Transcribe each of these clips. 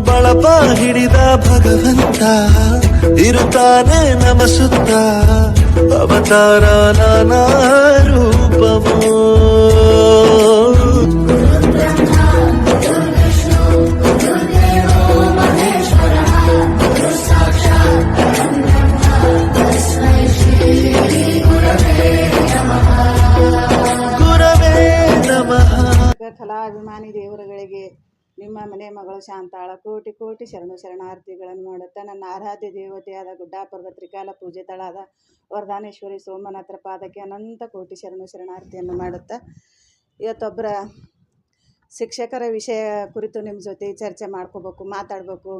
ಬಳಪ ಹಿಡಿದ ಭಗವಂತ ಇರುತ್ತಾನೆ ನಮ ಸುತ್ತ ಅವತಾರ ನಾನಾ ರೂಪವೋ. ಗುರವೇ ನಮಃ. ಕಲಾಭಿಮಾನಿ ದೇವರುಗಳಿಗೆ ನಿಮ್ಮ ಮನೆ ಮಗಳು ಶಾಂತಾಳ ಕೋಟಿ ಕೋಟಿ ಶರಣು ಶರಣಾರ್ಥಿಗಳನ್ನು ಮಾಡುತ್ತಾ ನನ್ನ ಆರಾಧ್ಯ ದೇವತೆಯಾದ ಗುಡ್ಡಾಪುರದ ತ್ರಿಕಾಲ ಪೂಜಿತಳಾದ ವರದಾನೇಶ್ವರಿ ಸೋಮನಾಥರ ಪಾದಕ್ಕೆ ಅನಂತ ಕೋಟಿ ಶರಣು ಶರಣಾರ್ಥಿಯನ್ನು ಮಾಡುತ್ತಾ ಇವತ್ತೊಬ್ಬರ ಶಿಕ್ಷಕರ ವಿಷಯ ಕುರಿತು ನಿಮ್ಮ ಜೊತೆ ಚರ್ಚೆ ಮಾಡ್ಕೋಬೇಕು, ಮಾತಾಡಬೇಕು.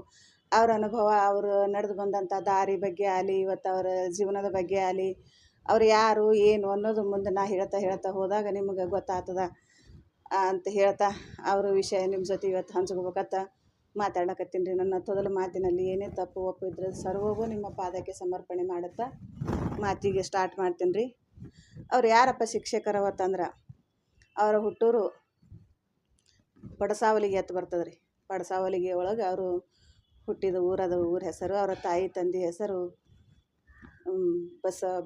ಅವ್ರ ಅನುಭವ, ಅವರು ನಡೆದು ಬಂದಂಥ ದಾರಿ ಬಗ್ಗೆ ಆಗಲಿ, ಇವತ್ತು ಅವರ ಜೀವನದ ಬಗ್ಗೆ ಆಗಲಿ, ಅವ್ರು ಯಾರು ಏನು ಅನ್ನೋದು ಮುಂದೆ ನಾ ಹೇಳ್ತಾ ಹೋದಾಗ ನಿಮಗೆ ಗೊತ್ತಾಗ್ತದ ಅಂತ ಹೇಳ್ತಾ ಅವ್ರ ವಿಷಯ ನಿಮ್ಮ ಜೊತೆ ಇವತ್ತು ಹಂಚ್ಕೋಬೇಕಂತ ಮಾತಾಡಕತ್ತೀನಿ ರೀ. ನನ್ನ ತೊದಲ ಮಾತಿನಲ್ಲಿ ಏನೇ ತಪ್ಪು ಒಪ್ಪು ಇದ್ರೆ ಸರ್ವವೂ ನಿಮ್ಮ ಪಾದಕ್ಕೆ ಸಮರ್ಪಣೆ ಮಾಡುತ್ತಾ ಮಾತಿಗೆ ಸ್ಟಾರ್ಟ್ ಮಾಡ್ತೀನಿ ರೀ. ಅವ್ರು ಯಾರಪ್ಪ ಶಿಕ್ಷಕರವತ್ತಂದ್ರೆ ಅವರ ಹುಟ್ಟೂರು ಪಡಸಾವಲಿಗೆ ಎತ್ತು ಬರ್ತದೆ ರೀ. ಪಡಸಾವಲಿಗೆ ಒಳಗೆ ಅವರು ಹುಟ್ಟಿದ ಊರದ ಊರ ಹೆಸರು, ಅವರ ತಾಯಿ ತಂದೆ ಹೆಸರು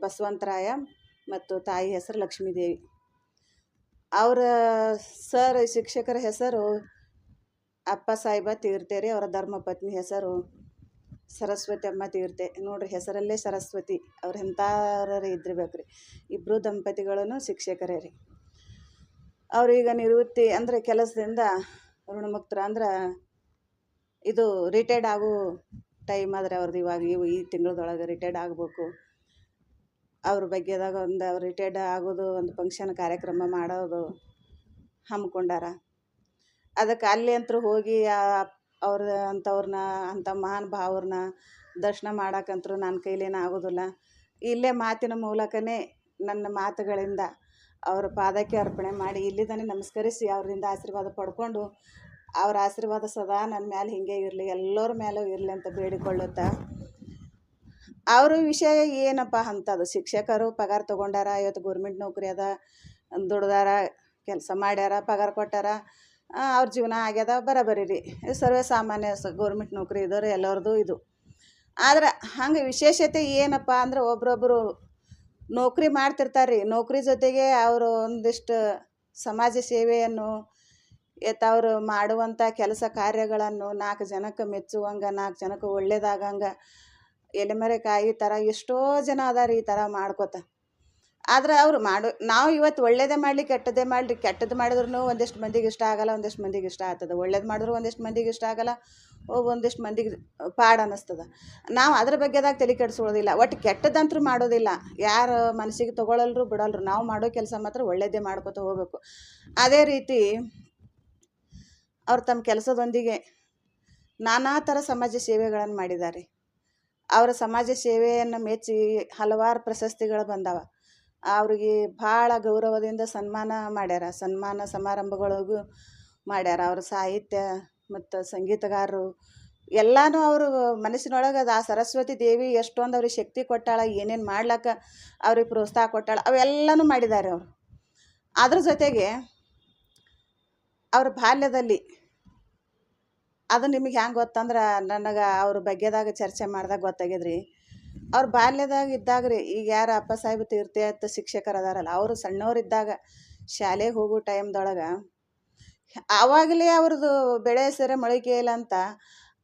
ಬಸವಂತರಾಯ ಮತ್ತು ತಾಯಿ ಹೆಸರು ಲಕ್ಷ್ಮೀದೇವಿ. ಅವರ ಸರ್ ಶಿಕ್ಷಕರ ಹೆಸರು ಅಪ್ಪ ಸಾಹೇಬ ತೀರ್ತೆ ರೀ. ಅವರ ಧರ್ಮಪತ್ನಿ ಹೆಸರು ಸರಸ್ವತಿ ಅಮ್ಮ ತೀರ್ತೆ. ನೋಡ್ರಿ, ಹೆಸರಲ್ಲೇ ಸರಸ್ವತಿ. ಅವ್ರು ಎಂಥಾರೇ ಇದ್ದಿರ್ಬೇಕು ರೀ. ಇಬ್ಬರು ದಂಪತಿಗಳನ್ನು ಶಿಕ್ಷಕರೇ ರೀ. ಅವರು ಈಗ ನಿವೃತ್ತಿ ಅಂದರೆ ಕೆಲಸದಿಂದ ಋಣಮುಕ್ತರ ಅಂದ್ರೆ ಇದು ರಿಟೈರ್ಡ್ ಆಗೋ ಟೈಮ್ ಆದರೆ ಅವ್ರದ್ದು ಇವಾಗ ಈ ತಿಂಗಳದೊಳಗೆ ರಿಟೈರ್ಡ್ ಆಗಬೇಕು. ಅವ್ರ ಬಗ್ಗೆದಾಗ ಅವ್ರು ರಿಟೈರ್ಡ್ ಆಗೋದು ಒಂದು ಫಂಕ್ಷನ್ ಕಾರ್ಯಕ್ರಮ ಮಾಡೋದು ಹಮ್ಮಿಕೊಂಡಾರ. ಅದಕ್ಕೆ ಅಲ್ಲಿ ಅಂತೂ ಹೋಗಿ ಅವ್ರ ಅಂಥವ್ರನ್ನ ಅಂಥ ಮಹಾನ್ ಭಾವ್ರನ್ನ ದರ್ಶನ ಮಾಡೋಕ್ಕಂತೂ ನನ್ನ ಕೈಲೇನು ಆಗೋದಿಲ್ಲ. ಇಲ್ಲೇ ಮಾತಿನ ಮೂಲಕನೇ ನನ್ನ ಮಾತುಗಳಿಂದ ಅವ್ರ ಪಾದಕ್ಕೆ ಅರ್ಪಣೆ ಮಾಡಿ ಇಲ್ಲಿದ್ದಾನೆ ನಮಸ್ಕರಿಸಿ ಅವರಿಂದ ಆಶೀರ್ವಾದ ಪಡ್ಕೊಂಡು ಅವ್ರ ಆಶೀರ್ವಾದ ಸದಾ ನನ್ನ ಮೇಲೆ ಹಿಂಗೆ ಇರಲಿ, ಎಲ್ಲರ ಮೇಲೂ ಇರಲಿ ಅಂತ ಬೇಡಿಕೊಳ್ಳುತ್ತಾ ಅವ್ರ ವಿಷಯ ಏನಪ್ಪ ಅಂಥದ್ದು. ಶಿಕ್ಷಕರು ಪಗಾರ ತೊಗೊಂಡಾರ, ಇವತ್ತು ಗೌರ್ಮೆಂಟ್ ನೌಕರಿ ಅದ, ದುಡ್ದಾರ, ಕೆಲಸ ಮಾಡ್ಯಾರ, ಪಗಾರ ಕೊಟ್ಟಾರ, ಅವ್ರ ಜೀವನ ಆಗ್ಯದ, ಬರೋಬ್ಬರಿ ರೀ. ಸರ್ವೇ ಸಾಮಾನ್ಯ ಗೌರ್ಮೆಂಟ್ ನೌಕರಿ ಇದ್ದವ್ರು ಎಲ್ಲರದು ಇದು. ಆದ್ರೆ ಹಂಗೆ ವಿಶೇಷತೆ ಏನಪ್ಪ ಅಂದ್ರೆ ಒಬ್ರೊಬ್ಬರು ನೌಕರಿ ಮಾಡ್ತಿರ್ತಾರೆ ರೀ. ನೌಕರಿ ಜೊತೆಗೆ ಅವರು ಒಂದಿಷ್ಟು ಸಮಾಜ ಸೇವೆಯನ್ನು ಅವ್ರು ಮಾಡುವಂಥ ಕೆಲಸ ಕಾರ್ಯಗಳನ್ನು 4 ಜನಕ್ಕೆ ಮೆಚ್ಚುವಂಗೆ, 4 ಜನಕ್ಕೆ ಒಳ್ಳೇದಾಗಂಗೆ, ಎಲೆಮರೆಕಾಯಿ ಥರ ಎಷ್ಟೋ ಜನ ಅದಾರ ಈ ಥರ ಮಾಡ್ಕೋತ. ಆದ್ರೆ ಅವ್ರು ನಾವು ಇವತ್ತು ಒಳ್ಳೇದೇ ಮಾಡಲಿ ಕೆಟ್ಟದ್ದೇ ಮಾಡಲಿ, ಕೆಟ್ಟದ್ದು ಮಾಡಿದ್ರೂ ಒಂದಿಷ್ಟು ಮಂದಿಗೆ ಇಷ್ಟ ಆಗಲ್ಲ, ಒಂದಿಷ್ಟು ಮಂದಿಗೆ ಇಷ್ಟ ಆಗ್ತದೆ. ಒಳ್ಳೇದು ಮಾಡಿದ್ರು ಒಂದಿಷ್ಟು ಮಂದಿಗೆ ಇಷ್ಟ ಆಗಲ್ಲ, ಒಂದಿಷ್ಟು ಮಂದಿಗೆ ಪಾಡು ಅನ್ನಿಸ್ತದೆ. ನಾವು ಅದ್ರ ಬಗ್ಗೆದಾಗ ತಲೆ ಕೆಡಿಸ್ಕೊಳ್ಳೋದಿಲ್ಲ. ಒಟ್ಟು ಕೆಟ್ಟದಂತೂ ಮಾಡೋದಿಲ್ಲ. ಯಾರು ಮನಸ್ಸಿಗೆ ತೊಗೊಳಲ್ರು ಬಿಡಲ್ರು. ನಾವು ಮಾಡೋ ಕೆಲಸ ಮಾತ್ರ ಒಳ್ಳೇದೇ ಮಾಡ್ಕೋತ ಹೋಗ್ಬೇಕು. ಅದೇ ರೀತಿ ಅವ್ರು ತಮ್ಮ ಕೆಲಸದೊಂದಿಗೆ ನಾನಾ ಥರ ಸಮಾಜ ಸೇವೆಗಳನ್ನು ಮಾಡಿದ್ದಾರೆ. ಅವರ ಸಮಾಜ ಸೇವೆಯನ್ನು ಮೆಚ್ಚಿ ಹಲವಾರು ಪ್ರಶಸ್ತಿಗಳು ಬಂದವ. ಅವ್ರಿಗೆ ಭಾಳ ಗೌರವದಿಂದ ಸನ್ಮಾನ ಮಾಡ್ಯಾರ, ಸನ್ಮಾನ ಸಮಾರಂಭಗಳಿಗೂ ಮಾಡ್ಯಾರ. ಅವ್ರ ಸಾಹಿತ್ಯ ಮತ್ತು ಸಂಗೀತಗಾರರು ಎಲ್ಲನೂ ಅವರು ಮನಸ್ಸಿನೊಳಗೆ ಆ ಸರಸ್ವತಿ ದೇವಿ ಎಷ್ಟೊಂದು ಅವ್ರಿಗೆ ಶಕ್ತಿ ಕೊಟ್ಟಾಳ, ಏನೇನು ಮಾಡ್ಲಿಕ್ಕೆ ಅವ್ರಿಗೆ ಪ್ರೋತ್ಸಾಹ ಕೊಟ್ಟಾಳ, ಅವೆಲ್ಲನೂ ಮಾಡಿದ್ದಾರೆ ಅವರು. ಅದ್ರ ಜೊತೆಗೆ ಅವ್ರ ಬಾಲ್ಯದಲ್ಲಿ ಅದು ನಿಮಗೆ ಹೆಂಗೆ ಗೊತ್ತಂದ್ರೆ ನನಗೆ ಅವ್ರ ಬಗ್ಗೆದಾಗ ಚರ್ಚೆ ಮಾಡಿದಾಗ ಗೊತ್ತಾಗಿದ್ರಿ. ಅವ್ರ ಬಾಲ್ಯದಾಗ ಇದ್ದಾಗ ರೀ, ಈಗ ಯಾರು ಅಪ್ಪ ಸಾಹೇಬ ತೀರ್ಥ ಅಂತ ಶಿಕ್ಷಕರು ಅದಾರಲ್ಲ, ಅವರು ಸಣ್ಣವರಿದ್ದಾಗ ಶಾಲೆಗೆ ಹೋಗೋ ಟೈಮ್ದೊಳಗೆ ಆವಾಗಲೇ ಅವ್ರದ್ದು ಬೆಳೆ ಸೆರೆ ಮೊಳಕೆ ಇಲ್ಲ ಅಂತ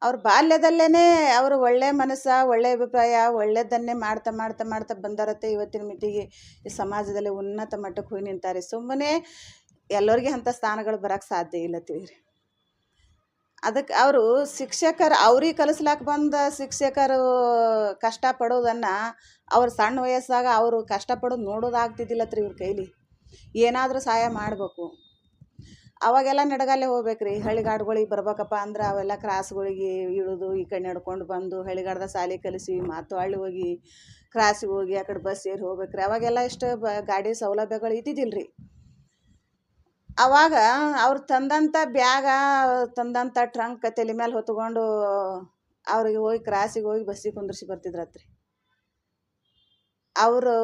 ಅವ್ರ ಬಾಲ್ಯದಲ್ಲೇ ಅವರು ಒಳ್ಳೆ ಮನಸ್ಸು, ಒಳ್ಳೆ ಅಭಿಪ್ರಾಯ, ಒಳ್ಳೆಯದನ್ನೇ ಮಾಡ್ತಾ ಬಂದಾರತ್ತೆ. ಇವತ್ತಿನ ಮಿತಿಗೆ ಈ ಸಮಾಜದಲ್ಲಿ ಉನ್ನತ ಮಟ್ಟಕ್ಕೆ ಹೋಗಿ ನಿಂತಾರೆ. ಸುಮ್ಮನೆ ಎಲ್ಲರಿಗೆ ಅಂಥ ಸ್ಥಾನಗಳು ಬರೋಕ್ಕೆ ಸಾಧ್ಯ ಇಲ್ಲತ್ತೀವಿ ರೀ. ಅದಕ್ಕೆ ಅವರು ಶಿಕ್ಷಕರು ಅವ್ರಿಗೆ ಕಲಿಸ್ಲಾಕ ಬಂದ ಶಿಕ್ಷಕರು ಕಷ್ಟಪಡೋದನ್ನು ಅವ್ರ ಸಣ್ಣ ವಯಸ್ಸಾಗ ಅವರು ಕಷ್ಟಪಡೋದು ನೋಡೋದಾಗ್ತಿದ್ದಿಲ್ಲತ್ರಿ ಇವ್ರ ಕೈಲಿ. ಏನಾದರೂ ಸಹಾಯ ಮಾಡಬೇಕು. ಅವಾಗೆಲ್ಲ ನಡಗಲ್ಲೇ ಹೋಗ್ಬೇಕು ರೀ. ಹಳ್ಳಿಗಾಡುಗಳಿಗೆ ಬರ್ಬೇಕಪ್ಪ ಅಂದ್ರೆ ಅವೆಲ್ಲ ಕ್ರಾಸ್ಗಳಿಗೆ ಇಳಿದು ಈ ಕಡೆ ನಡ್ಕೊಂಡು ಬಂದು ಹಳ್ಳಿಗಾಡ್ದ ಶಾಲೆ ಕಲಿಸಿ ಮತ್ತು ಹಳ್ಳಿ ಹೋಗಿ ಕ್ರಾಸಿಗೆ ಹೋಗಿ ಆ ಕಡೆ ಬಸ್ ಏರಿ ಹೋಗ್ಬೇಕು ರೀ. ಅವಾಗೆಲ್ಲ ಇಷ್ಟು ಗಾಡಿ ಸೌಲಭ್ಯಗಳು ಇದ್ದಿದ್ದಿಲ್ಲ ರೀ. ಆವಾಗ ಅವ್ರು ತಂದಂಥ ಬ್ಯಾಗ, ತಂದಂಥ ಟ್ರಂಕ್ ತಲೆ ಮೇಲೆ ಹೊತ್ಕೊಂಡು ಅವ್ರಿಗೆ ಹೋಗಿ ಕ್ರಾಸಿಗೆ ಹೋಗಿ ಬಸ್ಸಿಗೆ ಕುಂದ್ರಿಸಿ ಬರ್ತಿದ್ರತ್ರಿ. ಅವರು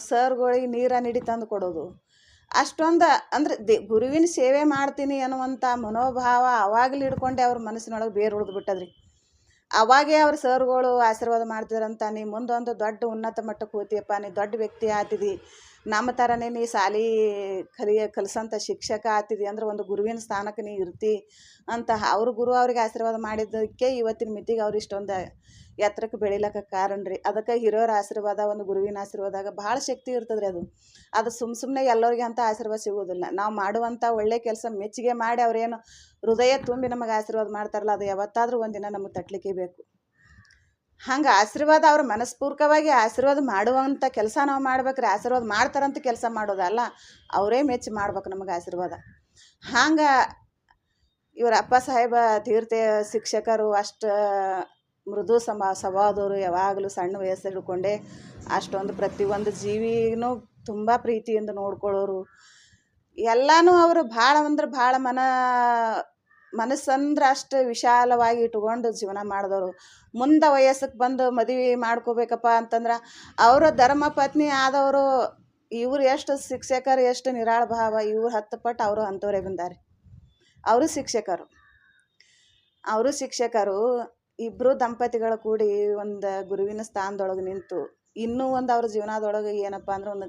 ಸರ್ಗಳಿಗೆ ನೀರು ತಂದು ಕೊಡೋದು, ಅಷ್ಟೊಂದು ಅಂದ್ರೆ ಗುರುವಿನ ಸೇವೆ ಮಾಡ್ತೀನಿ ಅನ್ನುವಂಥ ಮನೋಭಾವ ಅವಾಗಲೂ ಹಿಡ್ಕೊಂಡೆ ಅವ್ರ ಮನಸ್ಸಿನೊಳಗೆ ಬೇರು ಉಳಿದು ಬಿಟ್ಟದ್ರಿ. ಅವಾಗೇ ಅವ್ರ ಸರ್ಗಳು ಆಶೀರ್ವಾದ ಮಾಡ್ತಿದ್ರಂತ, ನೀ ಮುಂದೊಂದು ದೊಡ್ಡ ಉನ್ನತ ಮಟ್ಟಕ್ಕೆ ಹೋಗ್ತೀಯಪ್ಪ, ನೀ ದೊಡ್ಡ ವ್ಯಕ್ತಿ ಆತಿದಿ, ನಮ್ಮ ಥರನೇ ನೀ ಶಾಲಿ ಕಲಿಸೋಂಥ ಶಿಕ್ಷಕ ಆತಿದಿ ಅಂದ್ರೆ ಒಂದು ಗುರುವಿನ ಸ್ಥಾನಕ್ಕೆ ನೀ ಇರ್ತಿ ಅಂತ ಅವ್ರ ಗುರು ಅವ್ರಿಗೆ ಆಶೀರ್ವಾದ ಮಾಡಿದ್ದಕ್ಕೆ ಇವತ್ತಿನ ಮಿತಿಗೆ ಅವ್ರು ಇಷ್ಟೊಂದು ಎತ್ತರಕ್ಕೆ ಬೆಳಿಲಕ್ಕ ಕಾರಣ ರೀ. ಅದಕ್ಕೆ ಹಿರಿಯರ ಆಶೀರ್ವಾದ, ಒಂದು ಗುರುವಿನ ಆಶೀರ್ವಾದಾಗ ಭಾಳ ಶಕ್ತಿ ಇರ್ತದೆ ರೀ. ಅದು ಸುಮ್ಮನೆ ಎಲ್ಲರಿಗೆ ಅಂತ ಆಶೀರ್ವಾದ ಸಿಗೋದಿಲ್ಲ. ನಾವು ಮಾಡುವಂಥ ಒಳ್ಳೆ ಕೆಲಸ ಮೆಚ್ಚುಗೆ ಮಾಡಿ ಅವರೇನು ಹೃದಯ ತುಂಬಿ ನಮಗೆ ಆಶೀರ್ವಾದ ಮಾಡ್ತಾರಲ್ಲ, ಅದು ಯಾವತ್ತಾದರೂ ಒಂದಿನ ನಮಗೆ ತಟ್ಟಲಿಕ್ಕೆ ಬೇಕು. ಹಂಗೆ ಆಶೀರ್ವಾದ ಅವ್ರ ಮನಸ್ಪೂರ್ವಕವಾಗಿ ಆಶೀರ್ವಾದ ಮಾಡುವಂಥ ಕೆಲಸ ನಾವು ಮಾಡ್ಬೇಕ್ರಿ. ಆಶೀರ್ವಾದ ಮಾಡ್ತಾರಂತ ಕೆಲಸ ಮಾಡೋದಲ್ಲ, ಅವರೇ ಮೆಚ್ಚಿ ಮಾಡ್ಬೇಕು ನಮಗೆ ಆಶೀರ್ವಾದ. ಹಂಗೆ ಇವ್ರ ಅಪ್ಪ ಸಾಹೇಬ ತೀರ್ಥ ಶಿಕ್ಷಕರು ಅಷ್ಟು ಮೃದು ಸ್ವಭಾವದವರು, ಯಾವಾಗಲೂ ಸಣ್ಣ ವಯಸ್ಸು ಹಿಡ್ಕೊಂಡೆ ಅಷ್ಟೊಂದು ಪ್ರತಿಯೊಂದು ಜೀವಿನೂ ತುಂಬ ಪ್ರೀತಿಯಿಂದ ನೋಡ್ಕೊಳ್ಳೋರು. ಎಲ್ಲನೂ ಅವರು ಭಾಳ ಅಂದ್ರೆ ಭಾಳ ಮನಸ್ಸಂದ್ರೆ ಅಷ್ಟು ವಿಶಾಲವಾಗಿ ಇಟ್ಕೊಂಡು ಜೀವನ ಮಾಡಿದವರು. ಮುಂದೆ ವಯಸ್ಸಿಗೆ ಬಂದು ಮದುವೆ ಮಾಡ್ಕೋಬೇಕಪ್ಪ ಅಂತಂದ್ರೆ ಅವರ ಧರ್ಮ ಪತ್ನಿ ಆದವರು ಇವ್ರು ಎಷ್ಟು ಶಿಕ್ಷಕರು, ಎಷ್ಟು ನಿರಾಳ ಭಾವ, ಇವ್ರು 10 ಪಟ್ಟು ಅವರು ಅಂಥವರೇ ಬಂದಾರೆ. ಅವರು ಶಿಕ್ಷಕರು ಇಬ್ಬರು ದಂಪತಿಗಳು ಕೂಡಿ ಒಂದು ಗುರುವಿನ ಸ್ಥಾನದೊಳಗೆ ನಿಂತು ಇನ್ನೂ ಒಂದು ಅವ್ರ ಜೀವನದೊಳಗೆ ಏನಪ್ಪ ಅಂದ್ರೆ ಒಂದು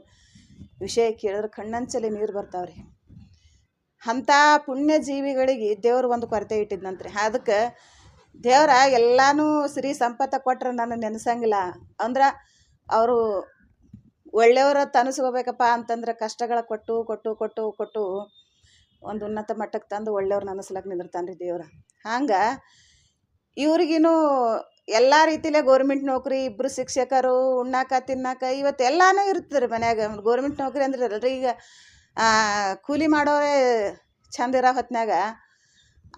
ವಿಷಯ ಕೇಳಿದ್ರೆ ಕಣ್ಣಂಚಲಿ ನೀರು ಬರ್ತಾವ್ರಿ. ಅಂಥ ಪುಣ್ಯ ಜೀವಿಗಳಿಗೆ ದೇವ್ರು ಒಂದು ಕೊರತೆ ಇಟ್ಟಿದ್ನಂತ್ರಿ. ಅದಕ್ಕೆ ದೇವ್ರ ಎಲ್ಲನೂ ಶ್ರೀ ಸಂಪತ್ತ ಕೊಟ್ರೆ ನನ್ನ ನೆನೆಸಂಗಿಲ್ಲ ಅಂದ್ರೆ ಅವರು ಒಳ್ಳೆಯವರ ತನಿಸ್ಕೋಬೇಕಪ್ಪ ಅಂತಂದ್ರೆ ಕಷ್ಟಗಳ ಕೊಟ್ಟು ಕೊಟ್ಟು ಕೊಟ್ಟು ಕೊಟ್ಟು ಒಂದು ಉನ್ನತ ಮಟ್ಟಕ್ಕೆ ತಂದು ಒಳ್ಳೆಯವ್ರು ನೆನೆಸ್ಲಕ್ಕೆ ನಿಂದಿರ್ತಾನೆ ರೀ ದೇವ್ರ. ಹಂಗೆ ಇವ್ರಿಗಿನ್ನೂ ಎಲ್ಲ ರೀತಿಲೇ ಗೋರ್ಮೆಂಟ್ ನೌಕರಿ, ಇಬ್ಬರು ಶಿಕ್ಷಕರು, ಉಣ್ಣಾಕ ತಿನ್ನಾಕ ಇವತ್ತು ಎಲ್ಲನೂ ಇರ್ತದೆ ರೀ ಮನ್ಯಾಗ. ಗೋರ್ಮೆಂಟ್ ನೌಕರಿ ಅಂದ್ರೆ ಅಲ್ರಿ, ಈಗ ಕೂಲಿ ಮಾಡೋರೇ ಚಂದ ಇರೋ ಹೊತ್ನಾಗ.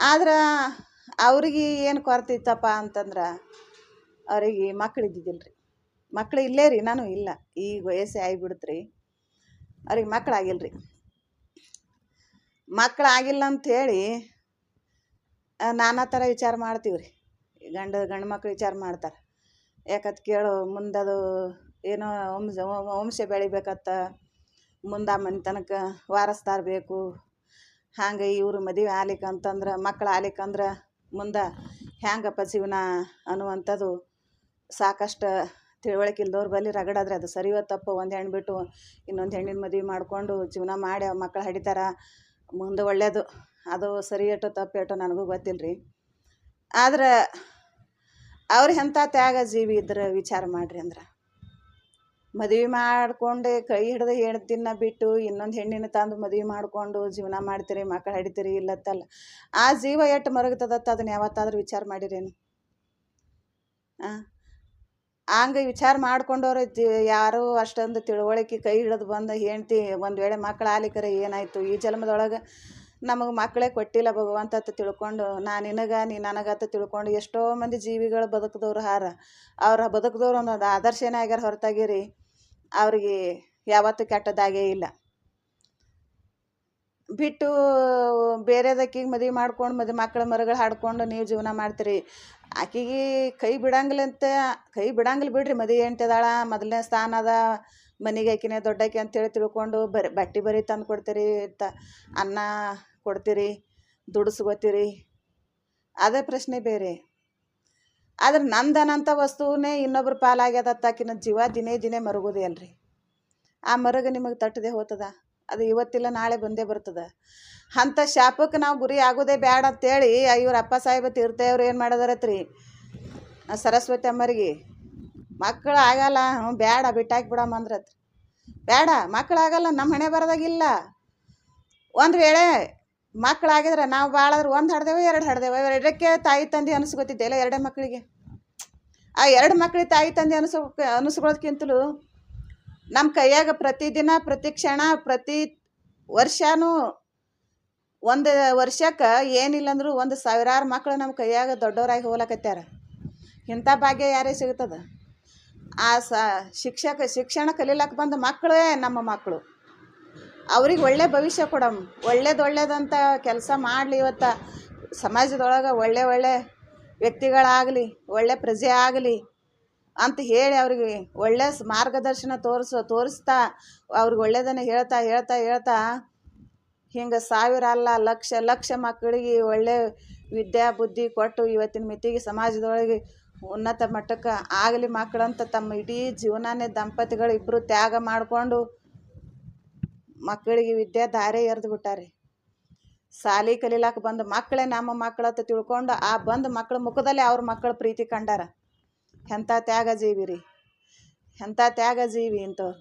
ಆದ್ರೆ ಅವ್ರಿಗೆ ಏನು ಕೊರತೆ ಇತ್ತಪ್ಪ ಅಂತಂದ್ರೆ ಅವ್ರಿಗೆ ಮಕ್ಳು ಇದ್ದಿದ್ದಿಲ್ಲ ರೀ. ಮಕ್ಳು ಇಲ್ಲೇ ರೀ, ನಾನು ಇಲ್ಲ, ಈಗ ವಯಸ್ಸೇ ಆಗಿಬಿಡುತ್ತೆ ರೀ. ಅವ್ರಿಗೆ ಮಕ್ಕಳಾಗಿಲ್ಲ ರೀ. ಮಕ್ಕಳಾಗಿಲ್ಲ ಅಂಥೇಳಿ ನಾನಾ ಥರ ವಿಚಾರ ಮಾಡ್ತೀವಿ ರೀ. ಗಂಡು ಮಕ್ಳು ವಿಚಾರ ಮಾಡ್ತಾರೆ. ಯಾಕತ್ ಕೇಳು, ಮುಂದದು ಏನೋ ವಂಶ ಬೆಳಿಬೇಕತ್ತ, ಮುಂದೆ ಮನೆತನಕ್ಕೆ ವಾರಸ್ದಾರ ಬೇಕು. ಹಂಗೆ ಇವರು ಮದುವೆ ಆಗ್ಲಿಕ್ಕೆ ಅಂತಂದ್ರೆ, ಮಕ್ಳು ಆಗ್ಲಿಕ್ಕಂದ್ರೆ ಮುಂದೆ ಹ್ಯಾಂಗಪ್ಪ ಜೀವನ ಅನ್ನುವಂಥದ್ದು ಸಾಕಷ್ಟು ತಿಳುವಳಿಕೆ ಇಲ್ದವ್ರು ಬಲ್ಲಿ ರಗಡಾದ್ರೆ ಅದು ಸರಿಯೋ ತಪ್ಪು. ಒಂದು ಹೆಣ್ಣು ಬಿಟ್ಟು ಇನ್ನೊಂದು ಹೆಣ್ಣಿನ ಮದುವೆ ಮಾಡಿಕೊಂಡು ಜೀವನ ಮಾಡಿ ಮಕ್ಕಳು ಹಡಿತಾರ, ಮುಂದೆ ಒಳ್ಳೆಯದು. ಅದು ಸರಿ ಏಟೋ ತಪ್ಪು ಏಟೋ ನನಗೂ ಗೊತ್ತಿಲ್ಲ ರೀ. ಆದ್ರೆ ಅವ್ರು ಎಂಥ ತ್ಯಾಗ ಜೀವಿ ಇದ್ರೆ ವಿಚಾರ ಮಾಡಿರಿ. ಅಂದ್ರೆ ಮದುವೆ ಮಾಡಿಕೊಂಡೆ ಕೈ ಹಿಡ್ದು ಹೆಣ್ತಿನ ಬಿಟ್ಟು ಇನ್ನೊಂದು ಹೆಣ್ಣಿನ ತಂದು ಮದುವೆ ಮಾಡಿಕೊಂಡು ಜೀವನ ಮಾಡ್ತೀರಿ, ಮಕ್ಕಳು ಹಡಿತೀರಿ ಇಲ್ಲತ್ತಲ್ಲ. ಆ ಜೀವ ಎಷ್ಟು ಮರಗ್ತದತ್ತ ಅದನ್ನ ಯಾವತ್ತಾದ್ರೂ ವಿಚಾರ ಮಾಡಿರೇನು? ಹಂಗೆ ವಿಚಾರ ಮಾಡ್ಕೊಂಡವ್ರು ಯಾರೂ ಅಷ್ಟೊಂದು ತಿಳುವಳಿಕೆ ಕೈ ಹಿಡಿದು ಬಂದು ಹೆಣ್ತಿ ಒಂದು ವೇಳೆ ಮಕ್ಕಳು ಆಲಿಕರೆ ಏನಾಯಿತು, ಈ ಜನ್ಮದೊಳಗೆ ನಮಗೆ ಮಕ್ಕಳೇ ಕೊಟ್ಟಿಲ್ಲ ಭಗವಂತ ಅಂತ ತಿಳ್ಕೊಂಡು, ನಾನು ನಿನಗೆ ನೀ ನನಗತ್ತ ತಿಳ್ಕೊಂಡು ಎಷ್ಟೋ ಮಂದಿ ಜೀವಿಗಳು ಬದುಕಿದವ್ರು ಅವ್ರ ಬದುಕಿದವ್ರು ಅನ್ನೋದು ಆದರ್ಶನೇ ಆಗ್ಯಾರ ಹೊರತಾಗಿರಿ ಅವ್ರಿಗೆ ಯಾವತ್ತೂ ಕೆಟ್ಟದಾಗೇ ಇಲ್ಲ. ಬಿಟ್ಟು ಬೇರೆದಕ್ಕಿಗೆ ಮದುವೆ ಮಾಡ್ಕೊಂಡು ಮಕ್ಕಳ ಮರಗಳು ಹಾಡ್ಕೊಂಡು ನೀವು ಜೀವನ ಮಾಡ್ತೀರಿ. ಆಕೆಗೆ ಕೈ ಬಿಡಂಗಿಲ್ಲ ಬಿಡ್ರಿ. ಮದುವೆ ಹೆಂಡ್ತಿದಾಳ, ಮೊದಲನೇ ಸ್ಥಾನ ಅದ ಮನೆಗೆ, ಆಕಿನೇ ದೊಡ್ಡಾಕಿ ಅಂತೇಳಿ ತಿಳ್ಕೊಂಡು ಬಟ್ಟೆ ತಂದು ಕೊಡ್ತೀರಿ, ಅನ್ನ ಕೊಡ್ತೀರಿ, ದುಡಿಸ್ಕೋತೀರಿ, ಅದೇ ಪ್ರಶ್ನೆ ಬೇರೆ. ಆದ್ರೆ ನಂದನಂಥ ವಸ್ತುವೇ ಇನ್ನೊಬ್ರ ಪಾಲಾಗ್ಯದತ್ತ ಆಕಿನ ಜೀವ ದಿನೇ ದಿನೇ ಮರುಗೋದೇ ಅಲ್ರಿ. ಆ ಮರಗ ನಿಮಗೆ ತಟ್ಟದೆ ಹೋಗ್ತದ, ಅದು ಇವತ್ತಿಲ್ಲ ನಾಳೆ ಬಂದೇ ಬರ್ತದೆ. ಅಂಥ ಶಾಪಕ್ಕೆ ನಾವು ಗುರಿ ಆಗೋದೇ ಬೇಡ ಅಂತೇಳಿ ಇವ್ರ ಅಪ್ಪ ಸಾಹೇಬ ತೀರ್ಥಯ್ಯವ್ರು ಏನು ಮಾಡೋದಾರತ್ರಿ, ಸರಸ್ವತಿ ಅಮ್ಮರಿಗೆ ಮಕ್ಕಳು ಆಗಲ್ಲ, ಬೇಡ ಬಿಟ್ಟಾಕಿ ಬಿಡಮ್ಮ ಅಂದ್ರತ್ರಿ. ಬೇಡ, ಮಕ್ಕಳಾಗಲ್ಲ, ನಮ್ಮ ಹಣೆ ಬರೋದಾಗಿಲ್ಲ. ಒಂದು ವೇಳೆ ಮಕ್ಕಳಾಗಿದ್ರೆ ನಾವು ಭಾಳಾದ್ರೆ 1 ಹಡ್ದೇವೆ 2 ಹಡ್ದೇವೆ, 2ಕ್ಕೆ ತಾಯಿ ತಂದೆ ಅನಿಸ್ಕೊತಿದ್ದೆಲ್ಲ 2 ಮಕ್ಕಳಿಗೆ. ಆ 2 ಮಕ್ಕಳಿಗೆ ತಾಯಿ ತಂದೆ ಅನಿಸ್ಕೊಳ್ಳೋದಕ್ಕಿಂತಲೂ ನಮ್ಮ ಕೈಯಾಗ ಪ್ರತಿದಿನ, ಪ್ರತಿ ಕ್ಷಣ, ಪ್ರತಿ ವರ್ಷವೂ 1 ವರ್ಷಕ್ಕೆ ಏನಿಲ್ಲ ಅಂದರೂ 1,000 ಮಕ್ಕಳು ನಮ್ಮ ಕೈಯಾಗ ದೊಡ್ಡವರಾಗಿ ಹೋಗ್ಲಕತ್ಯಾರ. ಇಂಥ ಭಾಗ್ಯ ಯಾರೇ ಸಿಗ್ತದೆ? ಆ ಶಿಕ್ಷಣ ಕಲೀಲಕ್ಕೆ ಬಂದ ಮಕ್ಕಳೇ ನಮ್ಮ ಮಕ್ಕಳು. ಅವ್ರಿಗೆ ಒಳ್ಳೆ ಭವಿಷ್ಯ ಕೊಡಮ್, ಒಳ್ಳೇದಂತ ಕೆಲಸ ಮಾಡಲಿ. ಇವತ್ತು ಸಮಾಜದೊಳಗೆ ಒಳ್ಳೆ ವ್ಯಕ್ತಿಗಳಾಗಲಿ, ಒಳ್ಳೆ ಪ್ರಜೆ ಆಗಲಿ, ಅಂತ ಹೇಳಿ ಅವ್ರಿಗೆ ಒಳ್ಳೆ ಮಾರ್ಗದರ್ಶನ ತೋರಿಸ್ತಾ ಅವ್ರಿಗೆ ಒಳ್ಳೆಯದನ್ನು ಹೇಳ್ತಾ ಹೇಳ್ತಾ ಹೇಳ್ತಾ ಹಿಂಗೆ ಸಾವಿರ ಅಲ್ಲ ಲಕ್ಷ ಲಕ್ಷ ಮಕ್ಕಳಿಗೆ ಒಳ್ಳೆ ವಿದ್ಯಾ ಬುದ್ಧಿ ಕೊಟ್ಟು ಇವತ್ತಿನ ಮಿತಿಗೆ ಸಮಾಜದೊಳಗೆ ಉನ್ನತ ಮಟ್ಟಕ್ಕೆ ಆಗಲಿ ಮಕ್ಕಳಂತ ತಮ್ಮ ಇಡೀ ಜೀವನನೇ ದಂಪತಿಗಳು ಇಬ್ಬರು ತ್ಯಾಗ ಮಾಡಿಕೊಂಡು ಮಕ್ಕಳಿಗೆ ವಿದ್ಯಾ ದಾರಿ ಎರೆದು ಬಿಟ್ಟಾರೆ. ಶಾಲೆ ಕಲೀಲಾಕ ಬಂದು ಮಕ್ಕಳೇ ನಮ್ಮ ಮಕ್ಕಳಂತ ತಿಳ್ಕೊಂಡು ಆ ಬಂದು ಮಕ್ಕಳ ಮುಖದಲ್ಲೇ ಅವ್ರ ಮಕ್ಕಳ ಪ್ರೀತಿ ಕಂಡಾರ. ಎಂಥ ತ್ಯಾಗ ಜೀವಿ ರೀ, ಎಂಥ ತ್ಯಾಗ ಜೀವಿ ಇಂಥವ್ರು.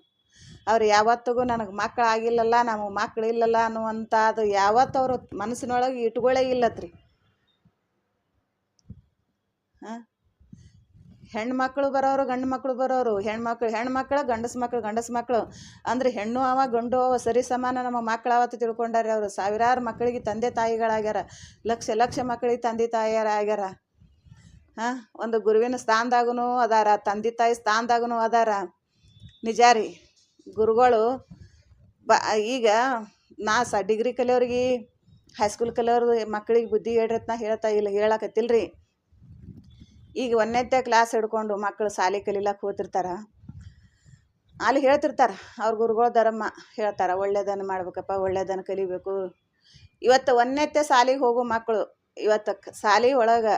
ಅವ್ರು ಯಾವತ್ತಿಗೂ ನನಗೆ ಮಕ್ಕಳು ಆಗಿಲ್ಲಲ್ಲ, ನಮಗೆ ಮಕ್ಕಳು ಇಲ್ಲಲ್ಲ ಅನ್ನುವಂಥ ಅದು ಯಾವತ್ತು ಅವರು ಮನಸ್ಸಿನೊಳಗೆ ಇಟ್ಕೊಳ್ಳೇ ಇಲ್ಲತ್ರಿ. ಹಾಂ, ಹೆಣ್ಮಕ್ಳು ಬರೋರು ಗಂಡು ಮಕ್ಕಳು ಬರೋರು, ಹೆಣ್ಮಕ್ಳು ಗಂಡಸು ಮಕ್ಕಳು ಅಂದ್ರೆ ಹೆಣ್ಣು ಅವ ಗಂಡು ಅವ ಸರಿ ಸಮಾನ ನಮ್ಮ ಮಕ್ಕಳು ಅವತ್ತು ತಿಳ್ಕೊಂಡಾರೆ. ಅವರು ಸಾವಿರಾರು ಮಕ್ಕಳಿಗೆ ತಂದೆ ತಾಯಿಗಳಾಗ್ಯಾರ, ಲಕ್ಷ ಲಕ್ಷ ಮಕ್ಕಳಿಗೆ ತಂದೆ ತಾಯಿಯರಾಗ್ಯಾರ. ಹಾಂ, ಒಂದು ಗುರುವಿನ ಸ್ಥಾನದಾಗೂ ಅದಾರ, ತಂದೆ ತಾಯಿ ಸ್ಥಾನದಾಗೂ ಅದಾರ. ನಿಜ ರೀ, ಗುರುಗಳು ಈಗ ಡಿಗ್ರಿ ಕಲಿಯೋರಿಗೆ ಹೈಸ್ಕೂಲ್ ಕಲಿಯೋರು ಮಕ್ಕಳಿಗೆ ಬುದ್ಧಿ ಹೇಳ್ರತ್ನ ಹೇಳಕತ್ತಿಲ್ಲ ರೀ. ಈಗ 1ನೇ ಕ್ಲಾಸ್ ಹಿಡ್ಕೊಂಡು ಮಕ್ಕಳು ಶಾಲೆ ಕಲೀಲಕ್ಕೆ ಹೋಗ್ತಿರ್ತಾರೆ, ಅಲ್ಲಿ ಹೇಳ್ತಿರ್ತಾರೆ ಅವ್ರ ಗುರುಗಳು ಧರ್ಮ ಹೇಳ್ತಾರೆ, ಒಳ್ಳೇದನ್ನು ಮಾಡ್ಬೇಕಪ್ಪ, ಒಳ್ಳೇದನ್ನು ಕಲಿಬೇಕು. ಇವತ್ತು 1ನೇ ಶಾಲೆಗೆ ಹೋಗೋ ಮಕ್ಕಳು ಇವತ್ತು ಶಾಲೆ ಒಳಗೆ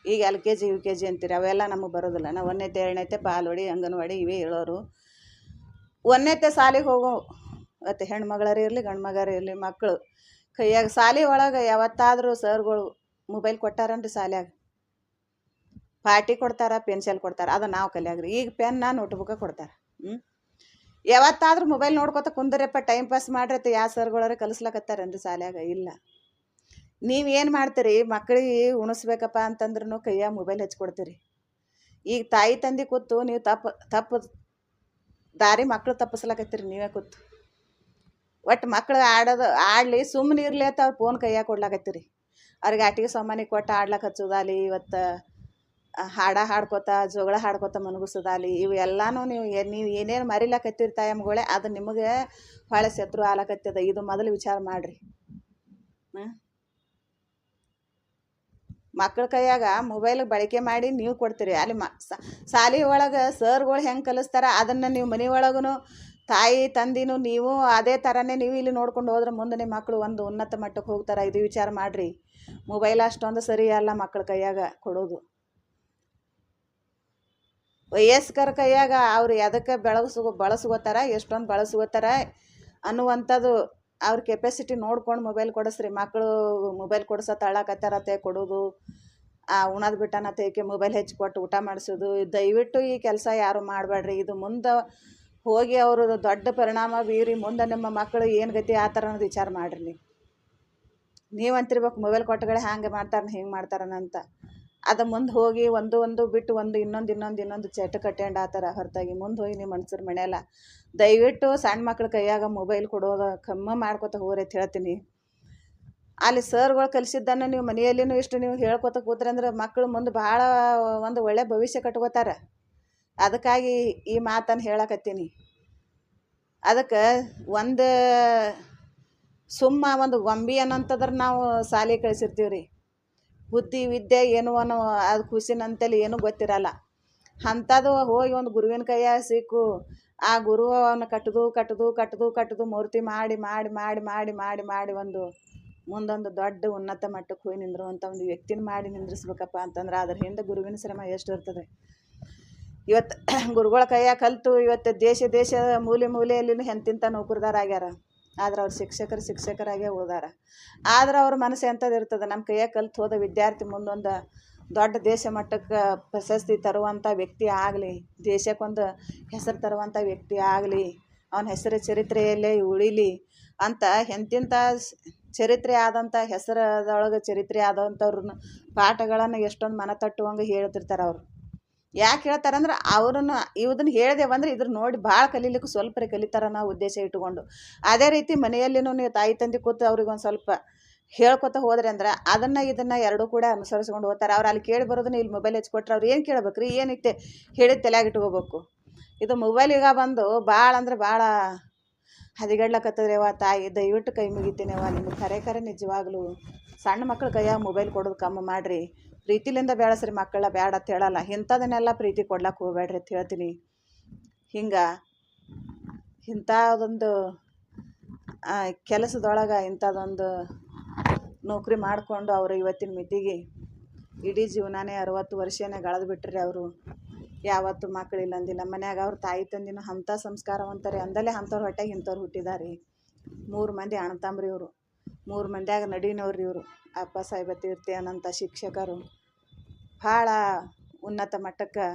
ಈಗ LKG UKG ಅಂತೀರಿ, ಅವೆಲ್ಲ ನಮಗೆ ಬರೋದಿಲ್ಲ. ನಾವು 1ನೇ 2ನೇ ಬಾಲ್ವಾಡಿ ಅಂಗನವಾಡಿ ಇವೇ ಹೇಳೋರು. 1ನೇ ಶಾಲೆಗೆ ಹೋಗೋ ಇವತ್ತು ಹೆಣ್ಮಗಳರೇ ಇರಲಿ ಗಂಡು ಮಗರೇ ಇರಲಿ ಮಕ್ಕಳು ಕೈಯಾಗ ಶಾಲೆ ಒಳಗೆ ಯಾವತ್ತಾದರೂ ಸರ್ಗಳು ಮೊಬೈಲ್ ಕೊಟ್ಟಾರನ್ರಿ? ಶಾಲ್ಯಾಗ ಪಾಟಿ ಕೊಡ್ತಾರೆ, ಪೆನ್ಸಿಲ್ ಕೊಡ್ತಾರೆ, ಅದು ನಾವು ಕಲಿಯಾಗ್ರಿ. ಈಗ ಪೆನ್ನ ನೋಟ್ಬುಕ್ಕ ಕೊಡ್ತಾರೆ. ಯಾವತ್ತಾದ್ರೂ ಮೊಬೈಲ್ ನೋಡ್ಕೊತ ಕುಂದರಪ್ಪ ಟೈಮ್ ಪಾಸ್ ಮಾಡ್ರತ್ತೆ ಯಾವ ಸರ್ಗಳವ್ರೆ ಕಲಿಸ್ಲಕತ್ತಾರನ್ರಿ ಶಾಲ್ಯಾಗ? ಇಲ್ಲ. ನೀವೇನು ಮಾಡ್ತೀರಿ, ಮಕ್ಕಳಿಗೆ ಉಣಿಸ್ಬೇಕಪ್ಪ ಅಂತಂದ್ರೂ ಕೈಯಾಗ ಮೊಬೈಲ್ ಹಚ್ಕೊಡ್ತೀರಿ. ಈಗ ತಾಯಿ ತಂದೆ ಕೂತು ನೀವು ತಪ್ಪು ದಾರಿ ಮಕ್ಕಳು ತಪ್ಪಿಸ್ಲಕತ್ತೀರಿ ನೀವೇ ಕೂತು. ಒಟ್ಟು ಮಕ್ಕಳು ಆಡಲಿ ಸುಮ್ಮನೆ ಇರಲಿ ಅಂತ ಅವ್ರು ಫೋನ್ ಕೈಯಾಗ ಕೊಡ್ಲಾಕತ್ತೀರಿ. ಅವ್ರಿಗೆ ಆಟಿಗೆ ಸಾಮಾನಿಗೆ ಕೊಟ್ಟು ಆಡ್ಲಕ್ಕೆ ಹಚ್ಚೋದಾಲಿ, ಇವತ್ತು ಹಾಡ್ಕೋತ ಜಗಳ ಹಾಡ್ಕೋತ ಮನಗಿಸೋದಾಲಿ, ಇವು ಎಲ್ಲನೂ ನೀವು ಏನೇನು ಮರಿಲಾಕತ್ತೀರಿ ತಾಯಮ್ಮಗಳೇ, ಅದು ನಿಮಗೆ ಭಾಳ ಶತ್ರು ಆಲಕತ್ತದ. ಇದು ಮೊದಲು ವಿಚಾರ ಮಾಡಿರಿ. ಮಕ್ಕಳ ಕೈಯಾಗ ಮೊಬೈಲ್ ಬಳಕೆ ಮಾಡಿ ನೀವು ಕೊಡ್ತೀರಿ. ಅಲ್ಲಿ ಶಾಲೆ ಒಳಗೆ ಸರ್ಗಳು ಹೆಂಗೆ ಕಲಿಸ್ತಾರೆ ಅದನ್ನು ನೀವು ಮನೆ ಒಳಗೂ ತಾಯಿ ತಂದಿನೂ ನೀವು ಅದೇ ಥರನೇ ನೀವು ಇಲ್ಲಿ ನೋಡ್ಕೊಂಡು ಹೋದ್ರೆ ಮುಂದೆ ನಿಮ್ಮ ಮಕ್ಕಳು ಒಂದು ಉನ್ನತ ಮಟ್ಟಕ್ಕೆ ಹೋಗ್ತಾರೆ. ಇದು ವಿಚಾರ ಮಾಡಿರಿ. ಮೊಬೈಲ್ ಅಷ್ಟೊಂದು ಸರಿ ಅಲ್ಲ ಮಕ್ಕಳ ಕೈಯಾಗ ಕೊಡೋದು. ವಯಸ್ಕರ ಕೈಯಾಗ ಅವ್ರು ಎದಕ್ಕೆ ಬಳಸ್ಕೋತಾರ, ಎಷ್ಟೊಂದು ಬಳಸ್ಕೋತಾರ ಅನ್ನುವಂಥದ್ದು ಅವ್ರ ಕೆಪಾಸಿಟಿ ನೋಡ್ಕೊಂಡು ಮೊಬೈಲ್ ಕೊಡಿಸ್ರಿ. ಮಕ್ಕಳು ಮೊಬೈಲ್ ಕೊಡ್ಸೋ ತಳ್ಳಾಕತ್ತಾರತ್ತೆ ಕೊಡೋದು, ಉಣೋದು ಬಿಟ್ಟನತ್ತೆ ಏಕೆ ಮೊಬೈಲ್ ಕೊಟ್ಟು ಊಟ ಮಾಡಿಸೋದು. ದಯವಿಟ್ಟು ಈ ಕೆಲಸ ಯಾರು ಮಾಡಬೇಡ್ರಿ. ಇದು ಮುಂದೆ ಹೋಗಿ ಅವರು ದೊಡ್ಡ ಪರಿಣಾಮ ಬೀರಿ ಮುಂದೆ ನಿಮ್ಮ ಮಕ್ಕಳು ಏನು ಗತಿ ಆ ಥರ ಅನ್ನೋದು ವಿಚಾರ ಮಾಡಿರಿ. ನೀವು ಅಂತಿರ್ಬೇಕು ಮೊಬೈಲ್ ಕೊಟ್ಟಗಳೇ ಹ್ಯಾಂಗೆ ಮಾಡ್ತಾರ ಹಿಂಗೆ ಮಾಡ್ತಾರನಂತ. ಅದು ಮುಂದೆ ಹೋಗಿ ಒಂದು ಬಿಟ್ಟು ಒಂದು ಇನ್ನೊಂದು ಚಟ ಕಟ್ಕೊಂಡು ಆ ಥರ ಹೊರತಾಗಿ ಮುಂದೆ ಹೋಗಿ ನೀವು ಮನ್ಸರ ಮನೆಯಲ್ಲ. ದಯವಿಟ್ಟು ಸಣ್ಣ ಮಕ್ಳ ಕೈಯಾಗ ಮೊಬೈಲ್ ಕೊಡೋದು ಕಮ್ಮಿ ಮಾಡ್ಕೊತ ಹೋಗ್ರಿ ಅಂತ ಹೇಳ್ತೀನಿ. ಅಲ್ಲಿ ಸರ್ಗಳು ಕಲಿಸಿದ್ದನ್ನು ನೀವು ಮನೆಯಲ್ಲಿನೂ ಇಷ್ಟು ನೀವು ಹೇಳ್ಕೊತ ಕೂತ್ರಿ ಅಂದ್ರೆ ಮಕ್ಕಳು ಮುಂದೆ ಭಾಳ ಒಂದು ಒಳ್ಳೆ ಭವಿಷ್ಯ ಕಟ್ಕೋತಾರೆ. ಅದಕ್ಕಾಗಿ ಈ ಮಾತನ್ನು ಹೇಳಕತ್ತೀನಿ. ಅದಕ್ಕೆ ಒಂದು ಒಂದು ಗೊಂಬಿ ಅನ್ನೋಂಥದ್ರ ನಾವು ಶಾಲೆ ಕಳಿಸಿರ್ತೀವಿ ರೀ. ಬುದ್ಧಿ ವಿದ್ಯೆ ಏನು ಅನ್ನೋ ಅದು ಖುಷಿನಂತೇಳಿ ಏನೂ ಗೊತ್ತಿರಲ್ಲ. ಅಂಥದ್ದು ಹೋಗಿ ಒಂದು ಗುರುವಿನ ಕೈಯಾಗ ಸಿಕ್ಕು ಆ ಗುರುವನ್ನು ಕಟ್ಟದು ಮೂರ್ತಿ ಮಾಡಿ ಒಂದು ಮುಂದೊಂದು ದೊಡ್ಡ ಉನ್ನತ ಮಟ್ಟಕ್ಕೆ ಹೋಗಿ ನಿಂದ್ರುವಂಥ ಒಂದು ವ್ಯಕ್ತಿನ ಮಾಡಿ ನಿಂದ್ರಿಸ್ಬೇಕಪ್ಪ ಅಂತಂದ್ರೆ ಅದ್ರ ಹಿಂದೆ ಗುರುವಿನ ಶ್ರಮ ಎಷ್ಟು ಇರ್ತದೆ. ಇವತ್ತು ಗುರುಗಳ ಕೈಯಾಗ ಕಲಿತು ಇವತ್ತು ದೇಶ ಮೂಲೆಯಲ್ಲಿನೂ ಎಂತಿಂಥ ನೌಕರದಾರ ಆಗ್ಯಾರ. ಆದ್ರೆ ಅವ್ರು ಶಿಕ್ಷಕರಾಗೇ ಉಳ್ದಾರ. ಆದ್ರೆ ಅವ್ರ ಮನಸ್ಸು ಎಂಥದ್ದು ಇರ್ತದೆ, ನಮ್ಮ ಕೈಯಾಗ ಕಲಿತು ಹೋದ ವಿದ್ಯಾರ್ಥಿ ಮುಂದೊಂದು ದೊಡ್ಡ ದೇಶ ಮಟ್ಟಕ್ಕೆ ಪ್ರಶಸ್ತಿ ತರುವಂಥ ವ್ಯಕ್ತಿ ಆಗಲಿ, ದೇಶಕ್ಕೊಂದು ಹೆಸರು ತರುವಂಥ ವ್ಯಕ್ತಿ ಆಗಲಿ, ಅವನ ಹೆಸರು ಚರಿತ್ರೆಯಲ್ಲೇ ಉಳಿಲಿ ಅಂತ ಎಂತಿಂಥ ಚರಿತ್ರೆ ಆದಂಥ ಹೆಸರದೊಳಗೆ ಚರಿತ್ರೆ ಆದಂಥವ್ರನ್ನ ಪಾಠಗಳನ್ನು ಎಷ್ಟೊಂದು ಮನ ತಟ್ಟುವಂಗೆ ಹೇಳ್ತಿರ್ತಾರೆ. ಅವರು ಯಾಕೆ ಹೇಳ್ತಾರಂದ್ರೆ ಅವ್ರನ್ನ ಇದನ್ನು ಹೇಳ್ದೇವಂದ್ರೆ ಇದ್ರ ನೋಡಿ ಭಾಳ ಕಲೀಲಿಕ್ಕೆ ಸ್ವಲ್ಪ ಕಲಿತಾರ ನಾವು ಉದ್ದೇಶ ಇಟ್ಕೊಂಡು. ಅದೇ ರೀತಿ ಮನೆಯಲ್ಲಿನೂ ನೀವು ತಾಯಿ ತಂದೆ ಕೂತು ಅವ್ರಿಗೆ ಒಂದು ಸ್ವಲ್ಪ ಹೇಳ್ಕೊತ ಹೋದ್ರೆ ಅಂದ್ರೆ ಇದನ್ನು ಎರಡೂ ಕೂಡ ಅನುಸರಿಸ್ಕೊಂಡು ಹೋಗ್ತಾರೆ. ಅವ್ರು ಅಲ್ಲಿ ಕೇಳಿ ಬರೋದನ್ನ ಇಲ್ಲಿ ಮೊಬೈಲ್ ಹಚ್ಕೊಟ್ರೆ ಅವ್ರು ಏನು ಕೇಳ್ಬೇಕು ರೀ, ಏನೈತೆ ಹೇಳಿದ ತಲೆಯಾಗಿ ಇಟ್ಕೋಬೇಕು. ಇದು ಮೊಬೈಲಿಗೆ ಬಂದು ಭಾಳ ಅಂದ್ರೆ ಭಾಳ ಹದಿಗಡ್ಲಕತ್ತದ್ರಿ. ತಾಯಿ ದಯವಿಟ್ಟು ಕೈ ಮುಗಿತೀನಿವ ನಿಮ್ಗೆ ಕರೆ ನಿಜವಾಗ್ಲೂ ಸಣ್ಣ ಮಕ್ಳು ಕೈಯಾಗ ಮೊಬೈಲ್ ಕೊಡೋದು ಕಮ್ಮಿ ಮಾಡಿರಿ. ಪ್ರೀತಿಲಿಂದ ಬೆಳೆಸ್ರಿ ಮಕ್ಕಳ ಬೇಡ ಅಂತ ಹೇಳಲ್ಲ. ಇಂಥದನ್ನೆಲ್ಲ ಪ್ರೀತಿ ಕೊಡ್ಲಕ್ಕೆ ಹೋಗ್ಬೇಡ್ರಿ ಅಂತ ಹೇಳ್ತೀನಿ. ಹಿಂಗೆ ಇಂಥದೊಂದು ಕೆಲಸದೊಳಗೆ ಇಂಥದ್ದೊಂದು ನೌಕರಿ ಮಾಡಿಕೊಂಡು ಅವರು ಇವತ್ತಿನ ಮಿತಿಗೆ ಇಡೀ ಜೀವನನೇ 60 ವರ್ಷನೇ ಕಳೆದು ಬಿಟ್ರಿ. ಅವರು ಯಾವತ್ತೂ ಮಕ್ಕಳಿಲ್ಲ ಅಂದಿಲ್ಲ. ಮನ್ಯಾಗ ಅವ್ರ ತಾಯಿ ತಂದಿನ ಅಂಥ ಸಂಸ್ಕಾರವಂತರಿ ಅಂದಲೇ ಅಂಥವ್ರ ಹೊಟ್ಟೆಗೆ ಇಂಥವ್ರು ಹುಟ್ಟಿದಾರೆ. 3 ಮಂದಿ ಅಣ್ಣ ತಮ್ಮರಿ ಇವರು. 3 ಮಂದಿಯಾಗ ನಡೀನವ್ರಿ ಇವರು. ಅಪ್ಪ ಸಾಹೇಬ ತೀರ್ಥ ಅನ್ನಂಥ ಶಿಕ್ಷಕರು ಭಾಳ ಉನ್ನತ ಮಟ್ಟಕ್ಕೆ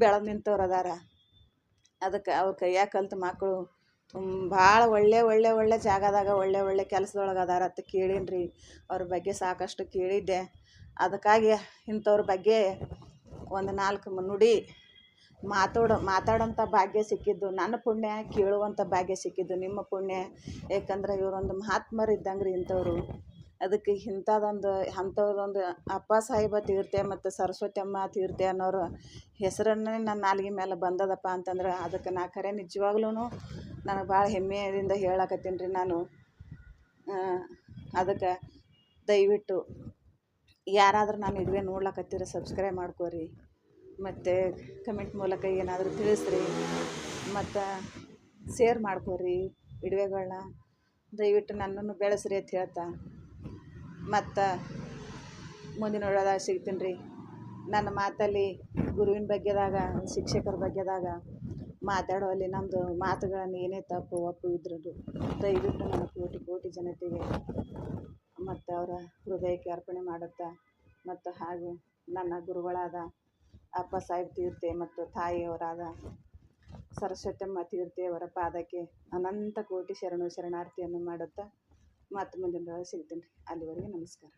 ಬೆಳೆದು ನಿಂತವ್ರು ಅದಾರ. ಅದಕ್ಕೆ ಅವ್ರ ಕೈಯಾಗ ಕಲ್ತು ಮಕ್ಕಳು ಭಾಳ ಒಳ್ಳೆ ಜಾಗದಾಗ ಒಳ್ಳೆ ಕೆಲಸದೊಳಗೆ ಅದಾರ ಅಂತ ಕೇಳೀನಿ ರೀ. ಅವ್ರ ಬಗ್ಗೆ ಸಾಕಷ್ಟು ಕೇಳಿದ್ದೆ. ಅದಕ್ಕಾಗಿ ಇಂಥವ್ರ ಬಗ್ಗೆ ಒಂದು 4 ನುಡಿ ಮಾತಾಡೋಂಥ ಭಾಗ್ಯ ಸಿಕ್ಕಿದ್ದು ನನ್ನ ಪುಣ್ಯ, ಕೇಳುವಂಥ ಭಾಗ್ಯ ಸಿಕ್ಕಿದ್ದು ನಿಮ್ಮ ಪುಣ್ಯ. ಯಾಕಂದ್ರೆ ಇವರೊಂದು ಮಹಾತ್ಮರು ಇದ್ದಂಗೆ ರೀ ಇಂಥವ್ರು. ಅದಕ್ಕೆ ಅಂಥದ್ದೊಂದು ಅಪ್ಪ ಸಾಹೇಬ ತೀರ್ಥ ಮತ್ತು ಸರಸ್ವತಿ ಅಮ್ಮ ತೀರ್ಥ ಅನ್ನೋರು ಹೆಸರನ್ನೇ ನನ್ನ ನಾಲಿಗೆ ಮೇಲೆ ಬಂದದಪ್ಪ ಅಂತಂದ್ರೆ ಅದಕ್ಕೆ ನಾ ಖರೆ ನಿಜವಾಗ್ಲೂ ನನಗೆ ಭಾಳ ಹೆಮ್ಮೆಯಿಂದ ಹೇಳಕತ್ತೀನಿ ರೀ ನಾನು. ಅದಕ್ಕೆ ದಯವಿಟ್ಟು ಯಾರಾದರೂ ನಾನು ಇದುವೇ ನೋಡ್ಲಕತ್ತೀರ ಸಬ್ಸ್ಕ್ರೈಬ್ ಮಾಡ್ಕೋರಿ, ಮತ್ತು ಕಮೆಂಟ್ ಮೂಲಕ ಏನಾದರೂ ತಿಳಿಸ್ರಿ, ಮತ್ತು ಶೇರ್ ಮಾಡ್ಕೋರಿ ವಿಡಿಯೋಗಳನ್ನ. ದಯವಿಟ್ಟು ನನ್ನನ್ನು ಬೆಳೆಸ್ರಿ ಅಂತ ಹೇಳ್ತಾ ಮತ್ತು ಮುಂದಿನ ವಿಡಿಯೋದಾಗ ಸಿಗ್ತೀನಿ ರೀ. ನನ್ನ ಮಾತಲ್ಲಿ ಗುರುವಿನ ಬಗ್ಗೆದಾಗ, ಶಿಕ್ಷಕರ ಬಗ್ಗೆದಾಗ ಮಾತಾಡುವಲ್ಲಿ ನಮ್ಮದು ಮಾತುಗಳನ್ನು ಏನೇ ತಪ್ಪು ಒಪ್ಪು ಇದ್ರೂ ದಯವಿಟ್ಟು ನನ್ನ ಕೋಟಿ ಜನತೆಗೆ ಮತ್ತು ಅವರ ಹೃದಯಕ್ಕೆ ಅರ್ಪಣೆ ಮಾಡುತ್ತಾ, ಮತ್ತು ಹಾಗೂ ನನ್ನ ಗುರುಗಳಾದ ಅಪ್ಪ ಸಾಹೇಬ ತೀರ್ಥ ಮತ್ತು ತಾಯಿಯವರಾದ ಸರಸ್ವತಮ್ಮ ತೀರ್ಥೆಯವರ ಪಾದಕ್ಕೆ ಅನಂತ ಕೋಟಿ ಶರಣಾರ್ಥಿಯನ್ನು ಮಾಡುತ್ತಾ ಮತ್ತು ಮುಂದಿನ ಸಿಗ್ತೀನಿ ರೀ. ಅಲ್ಲಿವರೆಗೆ ನಮಸ್ಕಾರ.